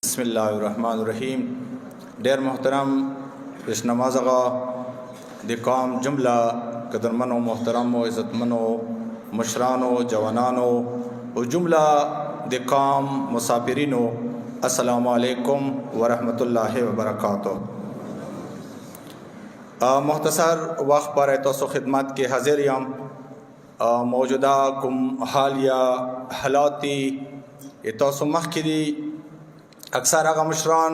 बिस्मिल्लाहिर्रहमानिर्रहीम। डेर मोहतरम पेश नमाज आगा दिकाम जुमला कदरमनो मोहतरम इज़्ज़तमनो मशरानो जवानानो और जुमला दिकाम मुसाफिरिनो अस्सलामु अलैकुम वरहमतुल्लाहि वबरकातुह। मुख्तसर वक्त पर तो खिदमत के हाजिर हम मौजूदा कुम हालिया हालाती तो मखिदी अक्सर आगा मशरान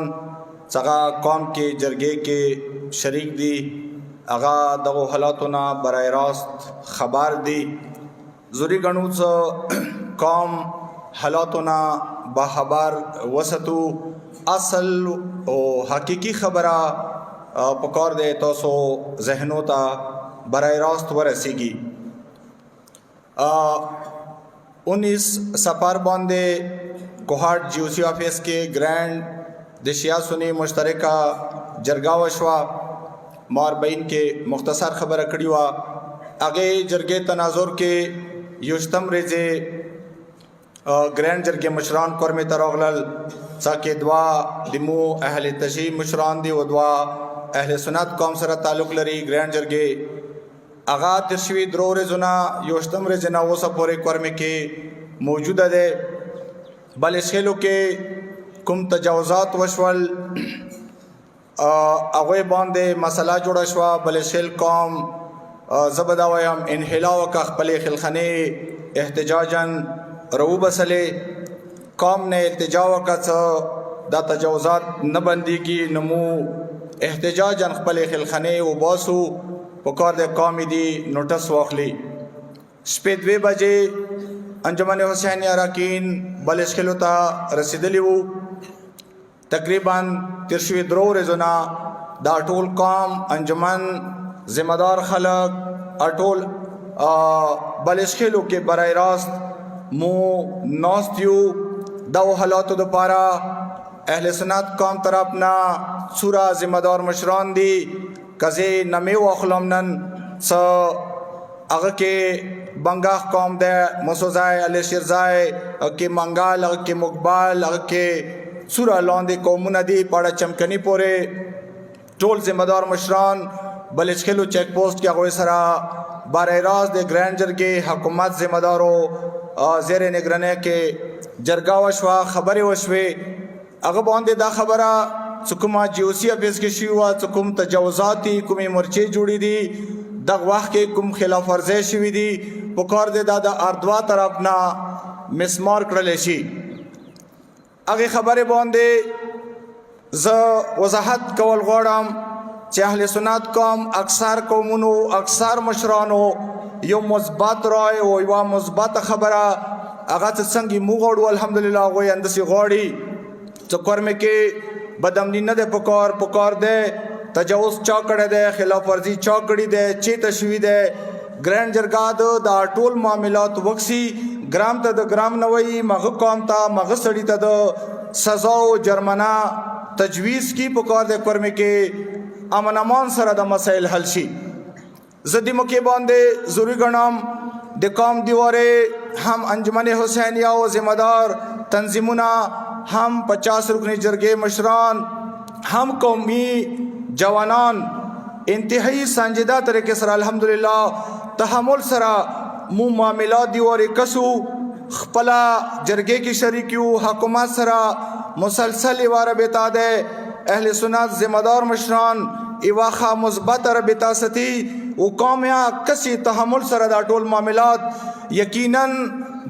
सगा कौम के जरगे के शरीक दी आगा दगो हालातुना बराह रास्त खबर दी ज़रूरी गणूस कौम हालातुना बाखबर वसतु असल ओ हकीकी खबरा पकड़ दे तो सो जहनों ता बराह रास्त वरसीगी 19 सफर बंदे कोहाट जीओसी ऑफिस के ग्रैंड दशिया सुनी मुश्तरका जरगा वशवा मारबीन के मुख्तसर खबर अकड़ीवा आगे जरगे तनाजुर के युश्तम रेजे ग्रैंड जरगे मशरान कर्म तरगल साके दुआ दिमो अहल तशी मशरान दी दुआ अहल सुन्नत कौम सर ताल्लुक लरी ग्रैंड जरगे आगा तिरशवी द्रो रेजुना युश्तम रेजना वो सपोरे कर्म के मौजूद है बलशेलों के कुम तजावज़ात वशवल अवे बांधे मसला जुड़शवा बलशेल कौम ज़बदावयम इनहिलाव का खपले खिलखने एहतजाजन रू बसले कौम ने इल्तिजाव का दा तजावज़ात न बंदी की नमू एहतजाजन खपले खिलखने व बासू पकार दे कौमी दी नोटिस वाखली स्पेद 2 बजे अंजुमन हुसैन अरकान बलशेलोता रसीदली वो तकरीबन तिरशवी द्रो रेजुना दा टोल कौम अंजुमन जिम्मेदार खलक अटोल बलशेलो के बराह रास्त मुँह नौस्त्यू दो हालात दोपारा अहल सुन्नत कौम तरफना सूरा जिम्मेदार मशरान दी कज़े नमे वखलमनन स अगर के बंगाह कौम दे मसोजाए अले शिरजाए के मंगाल के मुकबाल के सूरा लौंदे कौमुना दी पाड़ा चमकनी पोरे टोल जिम्मेदार मशरान बलशेलो चेक पोस्ट के अगवे सरा बराह रास्त दे ग्रैंड जरगे हुकूमत जिम्मेदारों जेर निगरानी के जरगा वशवा खबर वशवे अगर बांधे दा खबरा चुकुमा जीओसी ऑफिस के शिवा चुकुम तजावज़ाती कुमी मोर्चे जुड़ी दी दगवाह के कुम खिलाफ वर्जी शुवी दी पुकार दे दादा अर्दवा तरफना मिसमार करलेशी आगे खबर बांधे ज वजाहत कवल गौड़म अहल सुन्नत कौम अक्सर कौमुनो अक्सर मशरानो यो मुस्बत राय वो युवा मुस्बत खबरा आगा संगी मुगोड़ू अल्हम्दुलिल्लाह वो अंदसी गौड़ी चक्कर में के बदमनी न दे पुकार दे तजावुज़ चौकड़े दे खिलाफ वर्जी चौकड़ी दे चे तशवी दे ग्रैंड जरगाद दा टोल मामलात वक्सी ग्राम तद ग्राम नवई मग कौम ता मग सड़ी तद सजाओ जर्मना तजवीज़ की पुकार दे कर में के अमन अमान सर द मसाइल हलशी जदी मके बांधे ज़रूरी गणम दिकाम दीवारे हम अंजुमन हुसैनिया व जिम्मेदार तंजीमुना हम 50 रुकनी जरगे मशरान हम कौमी जवानान इंतहाई संजीदा तरीके सर अल्हम्दुलिल्लाह तहमुल सरा मुँह मामला दीवार कसू खपला जरगे की शरीक्यू हुकूमत सरा मुसलसल इवार बेता दे अहल सुन्नत जिम्मेदार मशरान इवाखा मुस्बत रबिता सती वो कौमिया कसी तहमुल सरा दा टोल मामलात यकीनन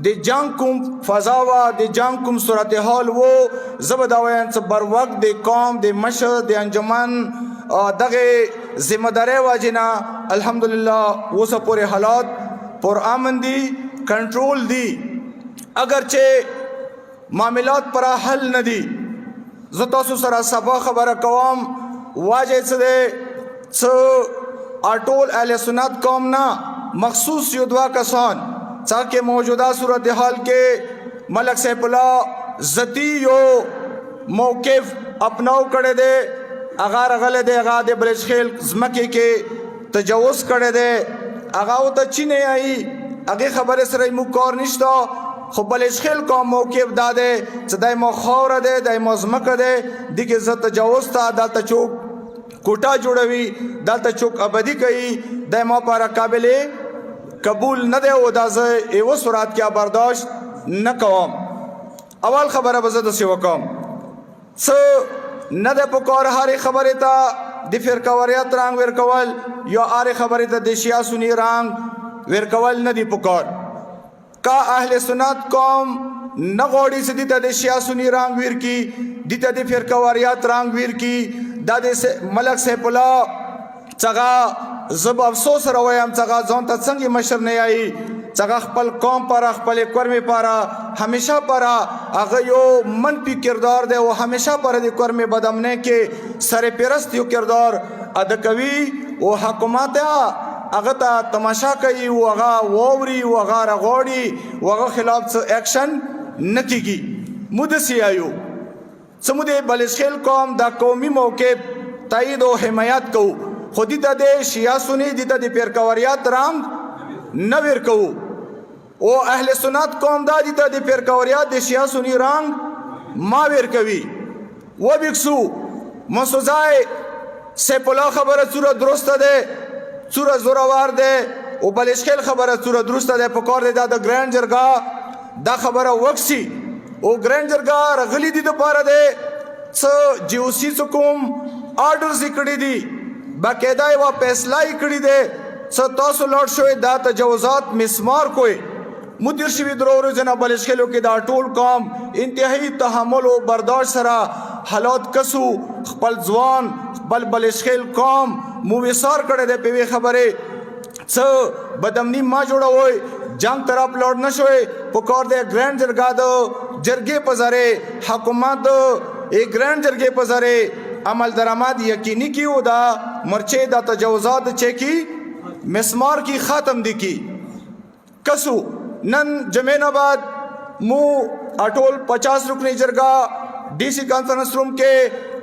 दे जंगकुम फजावा दे जंगकुम सूरत हाल वो ज़बदावयन से बर वक्त दे कौम दे मशर दे अंजुमन दगे जिम्मेदारे वाजिना अल्हम्दुलिल्लाह वो सब पूरे हालात पुरअमन दी कंट्रोल दी अगरचे मामलात पर हल न दी ज़तासु सरा सबा खबर कवाम वाजे से अटोल अहले सुन्नत कौम ना मखसूस युद्वा कसान ताकि मौजूदा सूरत हाल के मलक सैफुल्ला जती यो मौक़िफ़ अपनाओ करे दे अगार अगले दे अगा दे बलशेल जमके के तजावुज़ करे दे अगा वो तच्ची नहीं आई आगे खबर सर मुकर निश्ता خو بلشخیل قوم موقف دا دی چې دای مو خاوره دی دای مو ځمکه دی دغې زه تجاوز ته دلته چوک کوټه جوړوي دلته چوک ابدي کوي دای ما پاره قابل قبول نه دی او دا زه یوه صورت کې برداشت نه کوم. اول خبره به زه داسې وکړم څه نه دی پکار هرې خبرې ته د فرقواریت رنګ ورکول یا هرې خبرې ته د شیعه سني رنګ ورکول نه دی پکار. کا اهل سنت قوم نه غواړي چې دې ته د شیعه سني رنګ ورکي دې ته د فرقواریت رنګ ورکي دا د ملک سیف الله څنګه زه به افسوس سره وایم څنګه ځان ته څنګه مشر نه یایي څنګه خپل قوم پاره خپل کورمې پاره همیشه پاره هغه یو منفي کردار دی او همیشه پاره د کورمې بدامنۍ کې سرپرست یو کردار ادا کوي او حکومت هغه ته تماشا کوي او هغه واوري او هغه رغوړي او هغه خلاف څه اکشن نه کیږي. موږ داسې یایو څه موږ د بلشخیل قوم دا قومي موقف تایید او حمایت کوو خو دې ته د شیعه سني دې ته د فرقواریت رنګ نه ورکوو او اهل سنت قوم دا دې ته د فرقواریت د شیعه سني رنګ ما ورکوي. وبکسو مسوزای سیف الله خبره څوره درسته ده څوره زورور ده او بلشخیل خبره څوره درسته ده پکار دی دا د ګرانډ جرګه دا خبره وکسي او ګرانډ جرګه راغلي دي دپاره دی څه جی او سی څه کوم آرډرز یې کړي دي باقاعده یوه فیصله یې کړې دی څه تاسو لوټ شوئ دا تجاوزات مسمار کوئ. مو تیر شوي درو ورځې نه بلشخیلو کې دا ټول قوم انتهایی تحمل او برداشت سره حالات کسو خپل ځوان خپل بلشخیل قوم مو وصار کړی دی په یوې خبرې څه بدامني ما جوړوئ جنگ طرف لوټ نه شوئ پکار دی ګرانډ جرګه د جرګې په ذریعې حکومت د ګرانډ جرګې په ذریعې عمل درآمد یقینی کی او دا مرچے دا تجاوزات چیکی مسمار کی ختم دی کی کسو نن جمعین آباد مو اٹول 50 رکنی جرگا ڈی سی کانفرنس روم کے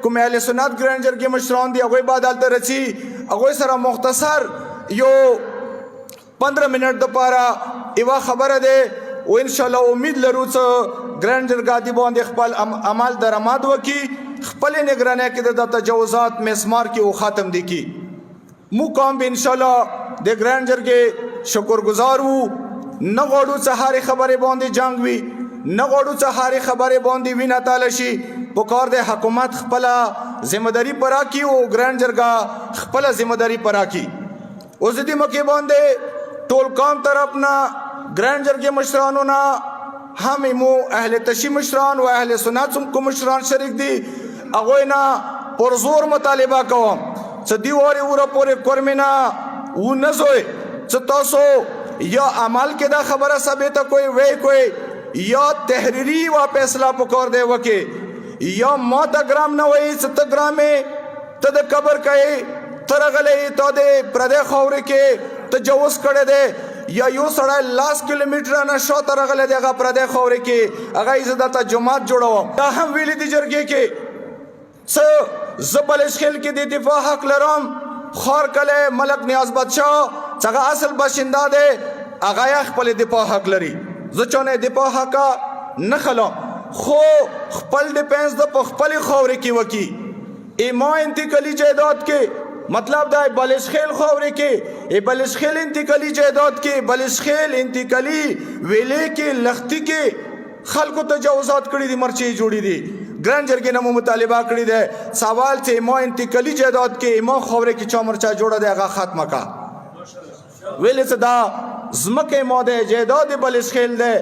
کوم اهل سنت ګرانډ جرګې مشران دي هغوی بعد هلته رسي هغوی سره مختصر یو 15 منټ دپاره یوه خبره ده او انشاءالله امید لرو څه ګرانډ جرګه دې باندې خپل عمل درآمد وکړي خپل نگرانی کې د تجاوزات مسمار کې او ختم دي کی. مو قوم به انشاءالله د ګرانډ جرګې شکرګزار وو نه غواړو څه هرې خبرې باندې جنګ وي نه غواړو څه هرې خبرې باندې وینه تاله شي پکار دی حکومت خپله ذمهداري پوره کړي او ګرانډ جرګه خپله ذمهداري پوره کړي. اوس دې موقع باندې ټول قوم طرف نه ګرانډ جرګې مشرانو نه هم مو اهل تشیع مشران و اهل سنت کوم مشران شریک دي هغوی نه پرزور مطالبه کوم څه دې وارې وره پورې کورمې نه ونه زوی څه تاسو یا عمل کې دا خبره ثابته کوئ وی کوئ یا تحریری و فیصله پکار دی وکې یا ما ته ګرام نه وایي څه ته ګرامې ته د قبر کوې ته راغلی تا د پردی خاورې کې تجاوز کړی دی یا یو سړی 10 کیلومتره نه شاته راغلی دی هغه پردی خاورې کې هغه یې زه دلته جومات جوړوم دا هم ویلي دي جرګې کې څه زه بلشخیل کې د دفاع حق لرم خار کلی ملک نیاز بادشاه څنګه اصل باشنده دی هغه یې خپل دفاع حق لري زه چانه دفاع حق نه خلم خو خپل ډیفنس د په خپلې خاورې کې وکړي ایما انتقالي جایداد کې مطلب دا بلشخیل خاورې کې بلشخیل انتقالي جایداد کې بلشخیل انتقالي ویلې کې لختي کې خلکو تجاوزات کړي دي مرچې جوړي دي ګرانډ جرګې نه مو مطالبه کړې ده سوال چې ما انتقالي جایداد کې ما خاورې کې چا مرچا جوړه دی هغه ختمه کا ویلې څه دا ځمکې ما دی جایداد بلشخیل دی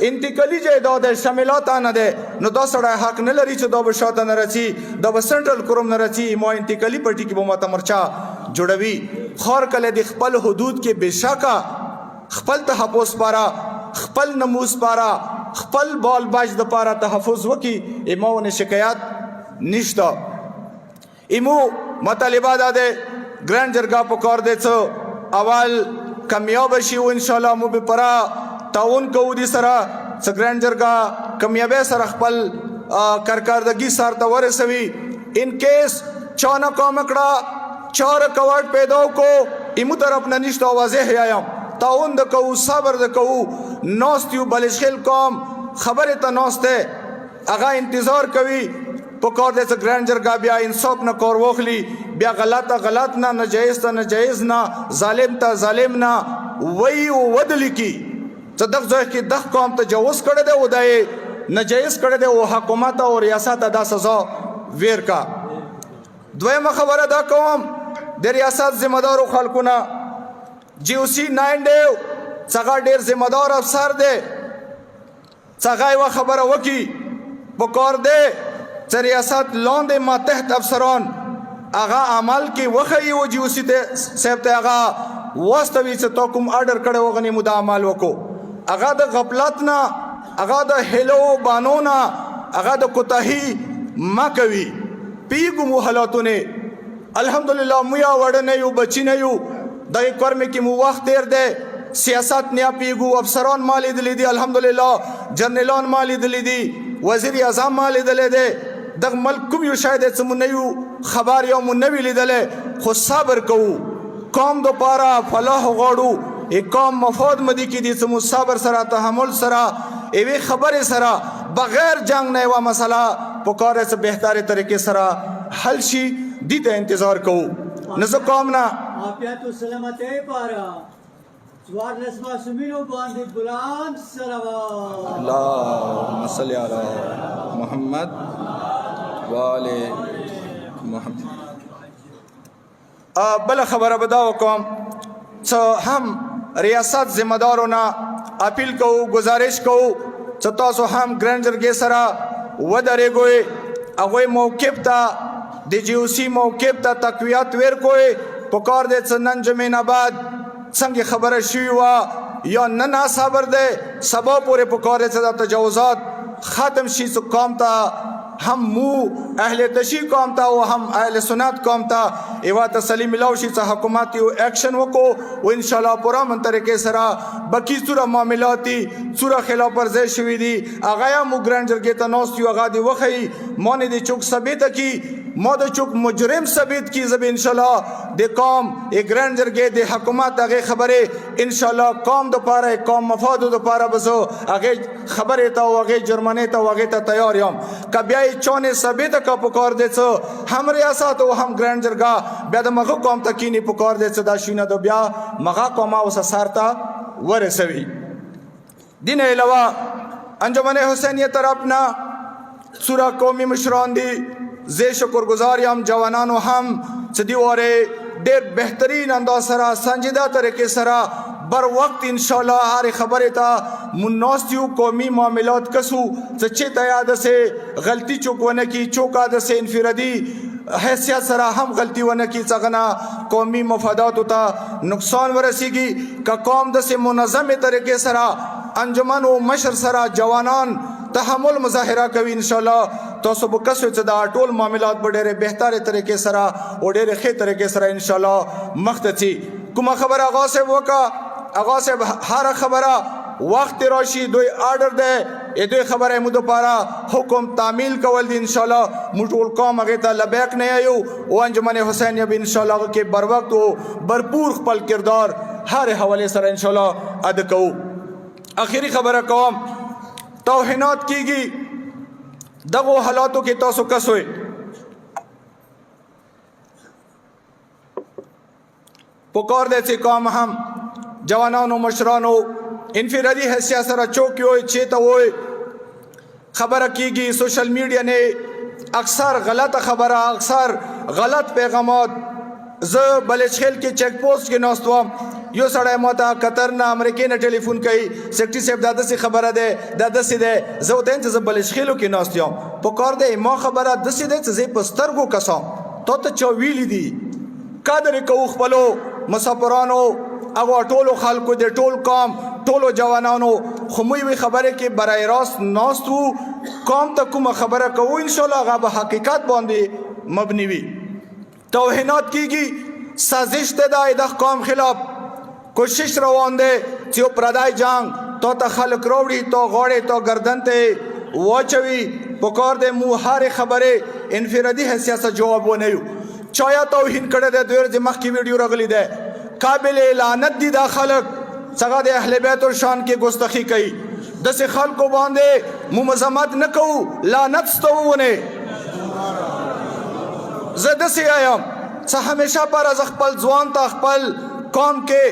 انتقالي جایداد شاملات نه ده نو دا سړی حق نه لري چې دا به شاته نه رسي دا به سنټرل کروم نه رسي ما انتقالي پټي کې به ماته مرچا جوړوي خار کله د خپل حدود کې بېشکه خپل تحفظ پاره خپل نموز پاره خپل بال باج د پاره تحفظ وکي ایمو شکایت نشته. ایمو مطالبه ده ګرانډ جرګه پکار دی څه اول کامیاب شي او ان شاء الله مو به پرا تعاون کوو دي سره څه ګرانډ جرګه کامیابی سره خپل کارکردګي سره ورسوي ان کیس چا نه کام کړه چا رکاوټ پیدا کو ایمو طرف نه نشته واضح یم تعاون د کوو صبر د کوو ناست یو بلشخیل قوم خبرې ته ناست دی هغه انتظار کوي پکار دی چې ګرانډ جرګه بیا انصاف نه کار واخلي بیا غلط غلط نه ناجایز ته ناجایز نه ظالم ته ظالم نه وی او ودلی کی چې دغه ځای کې دغه قوم تجاوز کړی دی او دی ناجایز کړی دی او حکومت او ریاست دا سزا ویر کا دویمه خبره دا کوم د ریاست ذمہ دارو خلکونه GOC 9 ډیو څنګه ډیر ذمہ دار افسر دی څنګه یو خبره وکي پکار دی چې ریاست لاندې ماتحت افسران هغه عمل کې وخی او GOC ته صاحب ته هغه واستوي چې تو کوم آرډر کړو وغني مو د عمل وکړو هغه د غفلت نه هغه د هلو بانو نه هغه د کوتاهی ما کوي پیګو مو حالاتونه الحمدلله مو یا وړ نه یو بچی نه یو د کورم کې مو وخت تیر دی سیاست نه پیګو افسران مالی دلی دي الحمدلله جنرالان مالی دلی دي وزیر اعظم مالی دلی دي د ملک کوم یو شاید چې مو نه یو خبر یا مو نه ویل دله خو صبر کوو قوم دو پارا فلاح غواړو ای قوم مفاد مدي کې دي چې مو صبر سره تحمل سره ایوی خبر سره بغیر جنگ نه و مسله پکاره سے بهتره طریقې سره حل شي دي ته انتظار کوو نزه قوم نه عافیت و سلامتی پارا سوار نسما سمینو باندې بلند صلوات اللهم صل علی محمد و آل محمد بل خبره بداو کوم چې هم ریاست ذمہ دارونه اپیل کوو گزارش کوو چې تاسو هم ګرانډ جرګې سره ودرېږئ هغوی موقف ته د GOC موقف ته تقویت ورکوئ پکار دی چې نن جمعې نه بعد څنګه خبره شوې وه یا نه ناصبر دی سبا پورې پکار دی چې دا تجاوزات ختم شي چې قوم ته هم مو اهل تشیع قوم ته او هم اهل سنت قوم ته ایوا تسلی ملاو شي چې حکومت یو ایکشن وکړو او ان شاء الله پورا من طریقې سره بقي صورت معاملاتي صورت خلاف ورزي شوي دي هغه یا مو ګرانډ جرګې ته ناست یو هغه دی وخی مونږ د چوک ثابت کی مو د چوک مجرم ثابت کی زب ان شاء الله د قوم ای ګرانډ جرګې د حکومت هغه خبره ان شاء الله قوم د پاره قوم مفاد د پاره بزو هغه خبره ته هغه جرمنه ته هغه ته تیار یم کبیا چونه ثابت کا پکار دې څه هم ریاست او هم ګرانډ جرګه بیا د مغه قوم ته کینی پکار دې څه دا شینه د بیا مغه قوم او سارتا ورسوي دین علاوه انجمن حسینیت طرفنا سورا قومي مشران دي زه شکرگزار یم جوانانو هم چې دی وره ډېر بهترین انداز سره سنجیده طریقې سره بر وقت ان شاء الله هر خبره ته مناسب قومي معاملات کسو چې ته یاد سه غلطی چوکونه کی چوکا د سه انفرادي حیثیت سره هم غلطی ونه کی څنګه قومي مفادات ته نقصان ورسیږي که قوم د سه منظمه طریقې سره انجمن او مشر سره جوانان تحمل مظاهره کوي ان شاء الله تاسو به کسو چې دا ټول معاملات به ډېرې بهتره طریقې سره او ډېرې ښې طریقې سره ان شاء الله مخته ځي کومه خبره هغه صاحب وکړه هغه صاحب هر خبره وخت راشي دوی آرډر دی دوی خبره مو دپاره حکم تعمیل کول دي ان شاء الله موږ ټول قوم هغې ته لبیک نه یو او انجمن حسینیه به ان شاء الله هغه کې بر وخت او برپور خپل کردار هر حوالې سره ان شاء الله ادا کوو اخري خبره کوم توهینات کیږي دغه حالاتو کې تاسو کسوئ پکار دی چې قوم هم جوانانو مشرانو انفرادي حیثیت سره چوک وي چیته وي خبره کیږي سوشل میډیا نه اکثر غلط خبره اکثر غلط پیغامات زه بلشخیل کې چیک پوسټ کې ناست وم یو سړی ماته قطر نه امریکې نه ټلیفون کوي سیکرټري صاحب دا داسې خبره ده دا داسې ده زه ورته وایم چې زه بلشخیلو کې ناست یم پکار دی ما خبره داسې ده چې زه یې په سترګو کسم تا ته چا ویلي دي قدر یې کوو خپلو مسافرانو هغه ټولو خلکو د ټول قوم ټولو جوانانو خو موږ یوې خبرې کې برای راست ناست وو قوم ته کومه خبره کوو انشاءالله هغه به حقیقت باندې مبني وي توهینات کیږي سازش ده د قوم خلاف کوشش روان دی چې یو پردی جنگ تا ته خلک راوړي تا غاړې تا گردن ته واچوي پکار دی مو هر خبرې انفرادي حیثیت سره جواب ونه یو چایا توهین کړی دی دوی ورځې مخکې ویډیو راغلی دی قابل لعنت دي دا خلک څنګه د اهل بیت شان کې ګستاخی کوي داسې خلکو باندې مو مذمت نه کوو لعنت ستوونه زه داسې وایم څه همیشه پر از خپل ځوان ته خپل قوم کې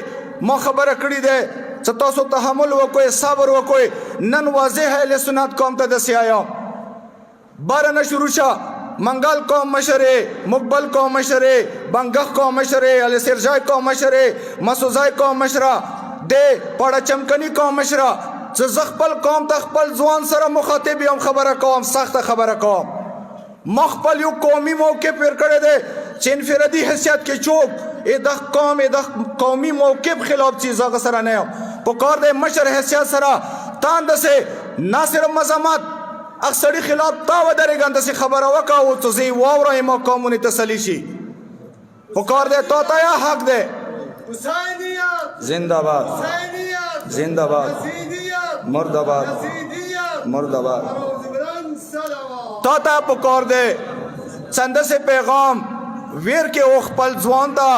ما خبره کړې ده چې تاسو تحمل وکړئ صبر وکړئ نن واضح اهل سنت قوم ته داسې وایم بارنه شروع شه منگل قوم مشره مقبل قوم مشره بنگخ قوم مشره علی سرجای قوم مشره مسوزای قوم مشره د پړه چمکنی قوم مشره چې خپل قوم ته خپل ځوان سره مخاطب یم خبره کوم سخت خبره کوم مخبل یو قومي موقف پر کړی دی چې انفرادي حیثیت کې چوک د قومي موقف خلاف چیز هغه سره نه یم په کار د مشر حیثیت سره تاند سے نه صرف مذمت اکثری خلاف تا ودرېږه داسې خبره وکړه او چې زه واورم ما قومونه تسلي شي په کار دی تا ته یا حق دی زنده باد زنده باد مرداباد مرداباد تا ته په کار دی څنګه سے پیغام ویر کې او خپل ځوان ته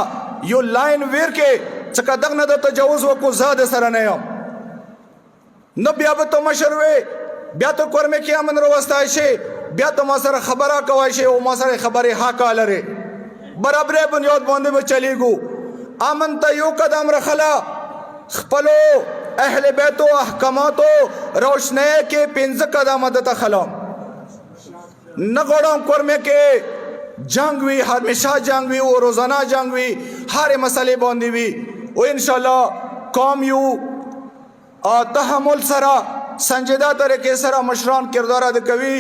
یو لاین ویر کې چې کدغ نه د تجاوز وکړو زه د سره نه یم نه بیا به ته مشر وې بیا ته کورمې کې امن راوستی شي بیا ته ما سره خبره کوی شي او ما سره خبرې حق لري برابرې بنیاد باندې به چلیږو امن ته یو قدم رخله خپلو اهل بیتو احکاماتو روشنۍ کې 15 قدمه دته خلم نه غواړم کورمې کې جنگ وي همیشه جنگ وي او روزانه جنگ وي هرې مسلې باندې وي او انشاءالله قوم یو تحمل سره سنجیده طریقې سره مشران کردار ادا کوي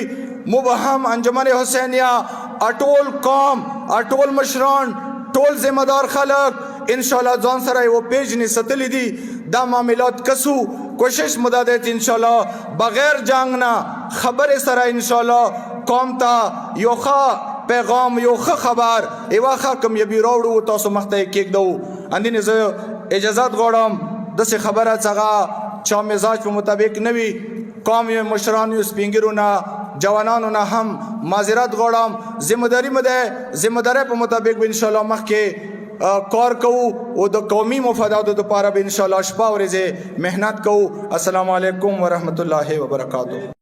مو به هم انجمن حسینیه اټول قوم اټول مشران ټول ذمہ دار خلک انشاءالله ځان سره یو پیژنې ستلی دي دا معاملات کسو کوشش مدد انشاءالله بغیر جنگ نه خبر سره انشاءالله قوم ته یو ښه پیغام یو ښه خبر یوه ښه کامیابي راوړو تاسو مخ ته یې کېږدو اندینې زه اجازت غواړم داسې خبره څنګه چا مزاج په مطابق نه وي قوم یو مشران یو سپین ږیرو جوانانو نه هم معذرت غواړم ذمہداري مده ذمہداري په مطابق به انشاءالله مخکې کار کوو او د قومي مفاداتو لپاره به انشاءالله شپه ورځې محنت کوو السلام علیکم ورحمت الله وبرکاتہ